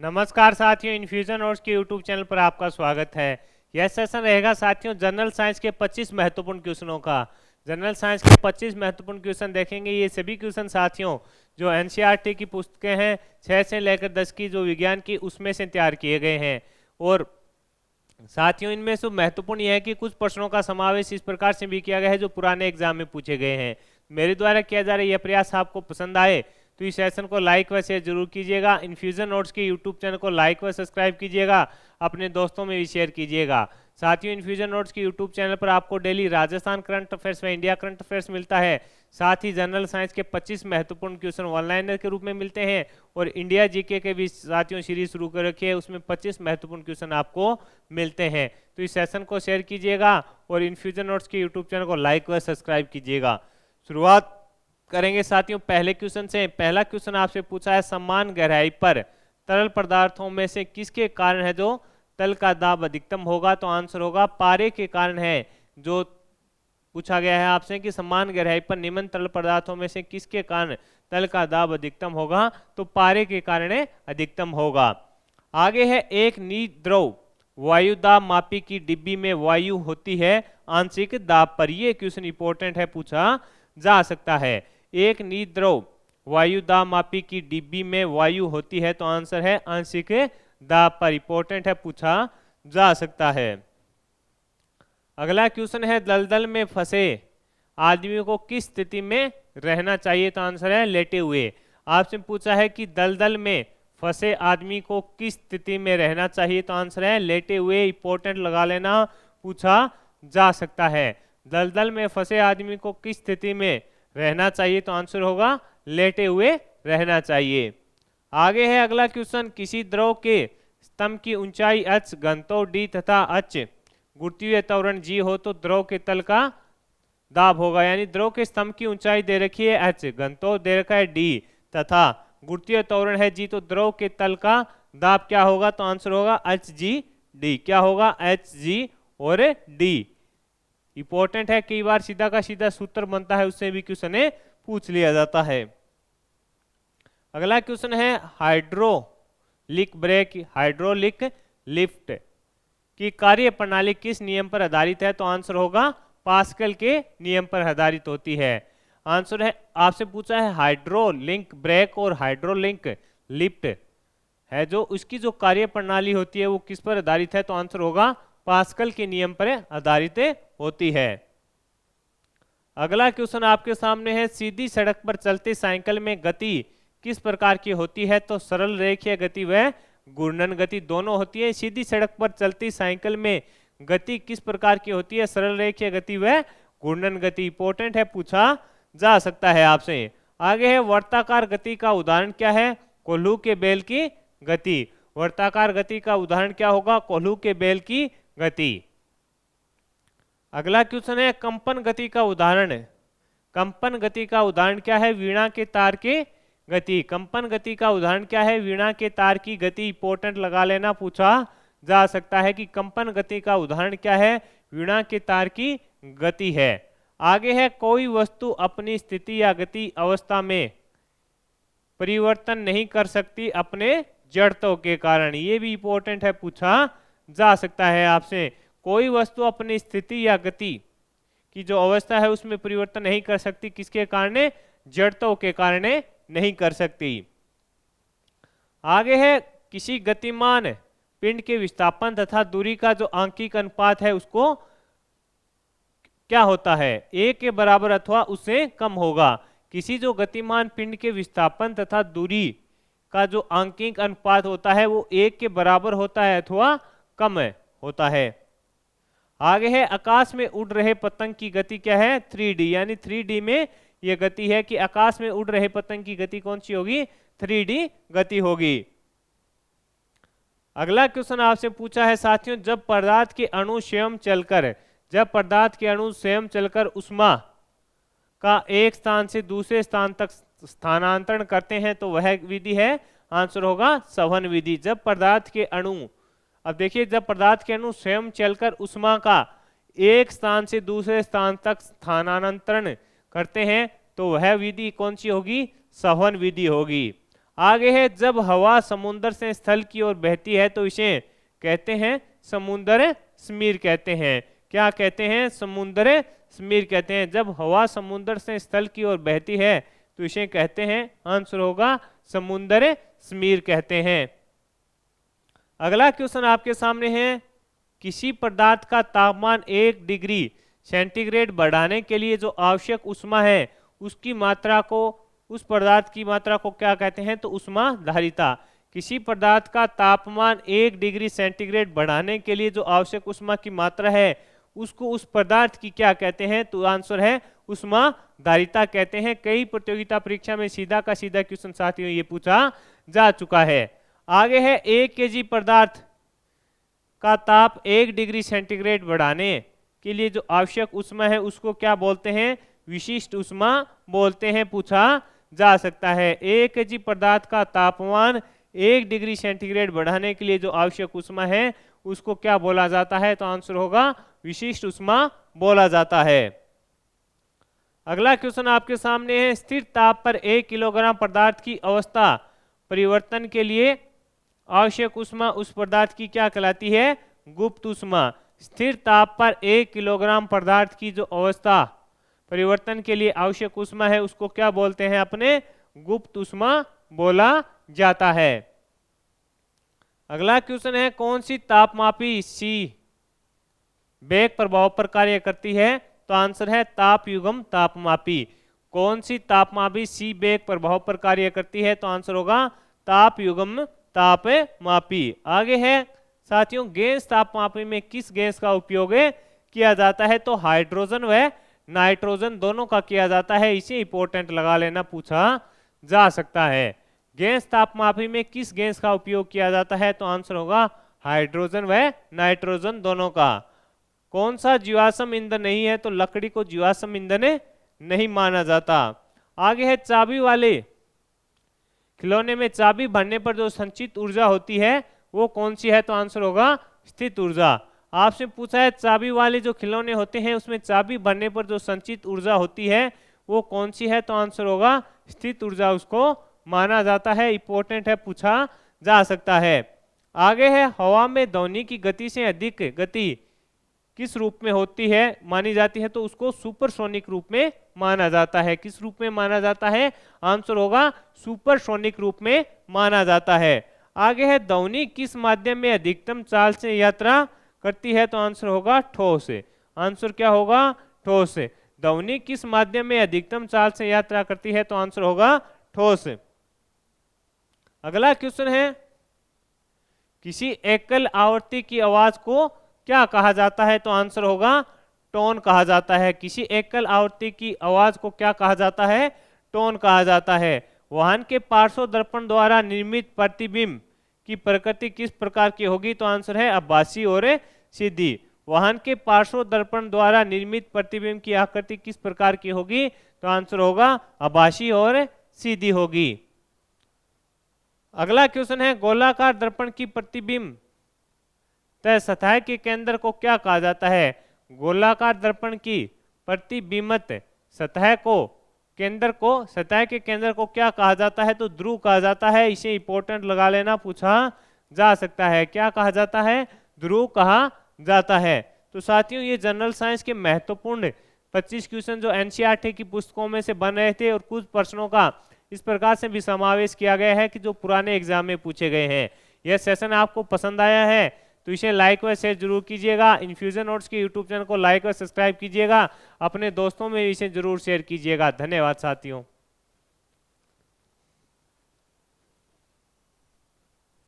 नमस्कार साथियों, infusion notes के यूट्यूब चैनल पर आपका स्वागत है। यह सेशन रहेगा साथियों जनरल साइंस के 25 महत्वपूर्ण क्वेश्चनों का। जनरल साइंस के 25 महत्वपूर्ण क्वेश्चन देखेंगे। ये सभी क्वेश्चन साथियों जो एनसीईआरटी की पुस्तकें हैं 6 से लेकर 10 की जो विज्ञान की उसमें से तैयार किए गए हैं। और साथियों इनमें से महत्वपूर्ण यह है कि कुछ प्रश्नों का समावेश इस प्रकार से भी किया गया है जो पुराने एग्जाम में पूछे गए हैं। मेरे द्वारा किया जा रहा यह प्रयास आपको पसंद आए तो इस सेशन को लाइक व शेयर जरूर कीजिएगा। इन्फ्यूजन नोट्स के यूट्यूब चैनल को लाइक व सब्सक्राइब कीजिएगा, अपने दोस्तों में भी शेयर कीजिएगा। साथियों इन्फ्यूजन नोट्स के यूट्यूब चैनल पर आपको डेली राजस्थान करंट अफेयर्स व इंडिया करंट अफेयर्स मिलता है। साथ ही जनरल साइंस के 25 महत्वपूर्ण क्वेश्चन ऑनलाइन के रूप में मिलते हैं और इंडिया जीके के भी साथियों सीरीज शुरू कर रखी है, उसमें 25 महत्वपूर्ण क्वेश्चन आपको मिलते हैं। तो इस सेशन को शेयर कीजिएगा और इन्फ्यूजन नोट्स के यूट्यूब चैनल को लाइक व सब्सक्राइब कीजिएगा। शुरुआत करेंगे साथियों पहले क्वेश्चन से। पहला क्वेश्चन आपसे पूछा है समान गहराई पर तरल पदार्थों में से किसके कारण है जो तल का दाब अधिकतम होगा? तो आंसर होगा पारे के कारण है। जो पूछा गया है आपसे कि समान गहराई पर निम्न तरल पदार्थों में से किसके कारण तल का दाब अधिकतम होगा? तो पारे के कारण अधिकतम होगा। आगे है एक निद्रव वायु दाब मापी की डिब्बी में वायु होती है आंशिक दाब पर। यह क्वेश्चन इंपॉर्टेंट है, पूछा जा सकता है। एक निद्रव वायु दाब मापी की डिब्बी में वायु होती है तो आंसर है आंशिक दाब पर। इंपॉर्टेंट है, पूछा जा सकता है। अगला क्वेश्चन है दलदल में फंसे आदमी को किस स्थिति में रहना चाहिए? तो आंसर है लेटे हुए। आपसे पूछा है कि दलदल में फंसे आदमी को किस स्थिति में रहना चाहिए? तो आंसर है लेटे हुए। इंपॉर्टेंट लगा लेना, पूछा जा सकता है। दलदल में फंसे आदमी को किस स्थिति में रहना चाहिए? तो आंसर होगा लेटे हुए रहना चाहिए। आगे है अगला क्वेश्चन किसी द्रव के स्तंभ की ऊंचाई h घनत्व d तथा h गुरुत्वीय त्वरण g हो तो द्रव के तल का दाब होगा। यानी द्रव के स्तंभ की ऊंचाई दे रखी है h, घनत्व दे रखा है d तथा गुरुत्वीय त्वरण है g, तो द्रव के तल का दाब क्या होगा? तो आंसर होगा hg/d। क्या होगा? hg और d। इंपॉर्टेंट है, कई बार सीधा का सीधा सूत्र बनता है, उससे भी क्वेश्चन पूछ लिया जाता है। अगला क्वेश्चन है हाइड्रोलिक ब्रेक हाइड्रोलिक लिफ्ट की कार्य प्रणाली किस नियम पर आधारित है? तो आंसर होगा पास्कल के नियम पर आधारित होती है। आंसर है आपसे पूछा है हाइड्रोलिक ब्रेक और हाइड्रोलिक लिफ्ट है जो उसकी जो कार्य प्रणाली होती है वो किस पर आधारित है? तो आंसर होगा पास्कल के नियम पर आधारित होती है। अगला क्वेश्चन आपके सामने है सीधी सड़क पर चलती साइकिल में गति किस प्रकार की होती है? तो सरल रेखीय गति व घूर्णन गति दोनों होती है। सीधी सड़क पर चलती साइकिल में गति किस प्रकार की होती है? सरल रेखीय गति व घूर्णन गति। इंपॉर्टेंट है, पूछा जा सकता है आपसे। आगे है वर्ताकार गति का उदाहरण क्या है? कोल्हू के बैल की गति। वर्ताकार गति का उदाहरण क्या होगा? कोल्हू के बैल की गति। अगला क्वेश्चन है कंपन गति का उदाहरण। कंपन गति का उदाहरण क्या है? वीणा के तार की गति। कंपन गति का उदाहरण क्या है? वीणा के तार की गति। इंपॉर्टेंट लगा लेना, पूछा जा सकता है कि कंपन गति का उदाहरण क्या है? वीणा के तार की गति है। आगे है कोई वस्तु अपनी स्थिति या गति अवस्था में परिवर्तन नहीं कर सकती अपने जड़त्व के कारण। ये भी इंपॉर्टेंट है, पूछा जा सकता है आपसे। कोई वस्तु अपनी स्थिति या गति की जो अवस्था है उसमें परिवर्तन नहीं कर सकती, किसके कारण? जड़त्व के कारण नहीं कर सकती। आगे है किसी गतिमान पिंड के विस्थापन तथा दूरी का जो आंकिक अनुपात है उसको क्या होता है? 1 के बराबर अथवा उससे कम होगा। किसी जो गतिमान पिंड के विस्थापन तथा दूरी का जो आंकिक अनुपात होता है वो 1 के बराबर होता है अथवा कम होता है। आगे है आकाश में उड़ रहे पतंग की गति क्या है? 3D। यानी 3D में यह गति है कि आकाश में उड़ रहे पतंग की गति कौन सी होगी? 3D गति होगी। अगला क्वेश्चन आपसे पूछा है साथियों जब पदार्थ के अणु स्वयं चलकर ऊष्मा का एक स्थान से दूसरे स्थान तक स्थानांतरण करते हैं तो वह विधि है? आंसर होगा संवहन विधि। जब पदार्थ के अणु, अब देखिए जब पदार्थ के अणु स्वयं चलकर ऊष्मा का एक स्थान से दूसरे स्थान तक स्थानांतरण करते हैं तो वह विधि कौन सी होगी? संवहन विधि होगी। आगे है, जब हवा समुद्र से स्थल की ओर बहती है तो इसे कहते हैं समुद्र समीर कहते हैं। क्या कहते हैं? समुद्र समीर कहते हैं। जब हवा समुद्र से स्थल की ओर बहती है तो इसे कहते हैं, आंसर होगा समुद्र समीर कहते हैं। अगला क्वेश्चन आपके सामने है, किसी पदार्थ का तापमान 1 डिग्री सेंटीग्रेड बढ़ाने के लिए जो आवश्यक ऊष्मा है उसकी मात्रा को, उस पदार्थ की मात्रा को क्या कहते हैं? तो ऊष्मा धारिता। किसी पदार्थ का तापमान 1 डिग्री सेंटीग्रेड बढ़ाने के लिए जो आवश्यक ऊष्मा की मात्रा है उसको, उस पदार्थ की क्या कहते हैं? तो आंसर है ऊष्मा धारिता कहते हैं। कई प्रतियोगिता परीक्षा में सीधा का सीधा क्वेश्चन साथियों ये पूछा जा चुका है। आगे है, 1 केजी पदार्थ का ताप 1 डिग्री सेंटीग्रेड बढ़ाने के लिए जो आवश्यक ऊष्मा है उसको क्या बोलते हैं? विशिष्ट ऊष्मा बोलते हैं, पूछा जा सकता है। 1 केजी पदार्थ का तापमान 1 डिग्री सेंटीग्रेड बढ़ाने के लिए जो आवश्यक ऊष्मा है उसको क्या बोला जाता है? तो आंसर होगा विशिष्ट ऊष्मा बोला जाता है। अगला क्वेश्चन आपके सामने है, स्थिर ताप पर 1 किलोग्राम पदार्थ की अवस्था परिवर्तन के लिए आवश्यक ऊष्मा उस पदार्थ की क्या कहलाती है? गुप्त ऊष्मा। स्थिर ताप पर 1 किलोग्राम पदार्थ की जो अवस्था परिवर्तन के लिए आवश्यक ऊष्मा है उसको क्या बोलते हैं? अपने गुप्त ऊष्मा बोला जाता है। अगला क्वेश्चन है, कौन सी तापमापी सी वेग प्रभाव पर कार्य करती है? तो आंसर है ताप युग्म तापमापी। कौन सी तापमापी सी वेग प्रभाव पर कार्य करती है? तो आंसर होगा ताप युग्म तापमापी। आगे है साथियों, गैस तापमापी में किस गैस का उपयोग किया जाता है? तो हाइड्रोजन व नाइट्रोजन दोनों का किया जाता है। इसे इंपॉर्टेंट लगा लेना, पूछा जा सकता है। गैस तापमापी में किस गैस का उपयोग किया जाता है? तो आंसर होगा हाइड्रोजन व नाइट्रोजन दोनों का। कौन सा जीवाश्म ईंधन नहीं है? तो लकड़ी को जीवाश्म ईंधन नहीं माना जाता। आगे है, चाबी वाले खिलौने में चाबी भरने पर जो संचित ऊर्जा होती है वो कौन सी है? तो आंसर होगा स्थित ऊर्जा। आपसे पूछा है, चाबी वाले जो खिलौने होते हैं उसमें चाबी भरने पर जो संचित ऊर्जा होती है वो कौन सी है? तो आंसर होगा स्थित ऊर्जा उसको माना जाता है। इंपॉर्टेंट है, पूछा जा सकता है। आगे है, हवा में ध्वनि की गति से अधिक गति किस रूप में होती है, मानी जाती है? तो उसको सुपरसोनिक रूप में माना जाता है। किस रूप में माना जाता है? आंसर होगा सुपरसोनिक रूप में माना जाता है। आगे है, ध्वनि किस माध्यम में अधिकतम चाल से यात्रा करती है? तो आंसर होगा ठोस। आंसर क्या होगा? ठोस। ध्वनि किस माध्यम में अधिकतम चाल से यात्रा करती है? तो आंसर होगा ठोस। अगला क्वेश्चन है, किसी एकल आवृत्ति की आवाज को क्या कहा जाता है? तो आंसर होगा टोन कहा जाता है। किसी एकल आवृत्ति की आवाज को क्या कहा जाता है? टोन कहा जाता है। वाहन के पार्श्व दर्पण द्वारा निर्मित प्रतिबिंब की प्रकृति किस प्रकार की होगी? तो आंसर है आभासी और सीधी। वाहन के पार्श्व दर्पण द्वारा निर्मित प्रतिबिंब की आकृति किस प्रकार की होगी? तो आंसर होगा आभासी और सीधी होगी। अगला क्वेश्चन है, गोलाकार दर्पण की प्रतिबिंब तय सतह के केंद्र को क्या कहा जाता है? गोलाकार दर्पण की प्रतिबिंबित सतह को, केंद्र को, सतह के केंद्र को क्या कहा जाता है? तो ध्रुव कहा जाता है। इसे इंपॉर्टेंट लगा लेना, पूछा जा सकता है। क्या कहा जाता है? ध्रुव कहा जाता है। तो साथियों, ये जनरल साइंस के महत्वपूर्ण 25 क्वेश्चन जो एनसीईआरटी की पुस्तकों में से बन रहे थे और कुछ प्रश्नों का इस प्रकार से भी समावेश किया गया है कि जो पुराने एग्जाम में पूछे गए हैं। यह सेशन आपको पसंद आया है तो इसे लाइक व शेयर जरूर कीजिएगा। इन्फ्यूजन नोट्स के यूट्यूब चैनल को लाइक व सब्सक्राइब कीजिएगा। अपने दोस्तों में इसे जरूर शेयर कीजिएगा। धन्यवाद साथियों।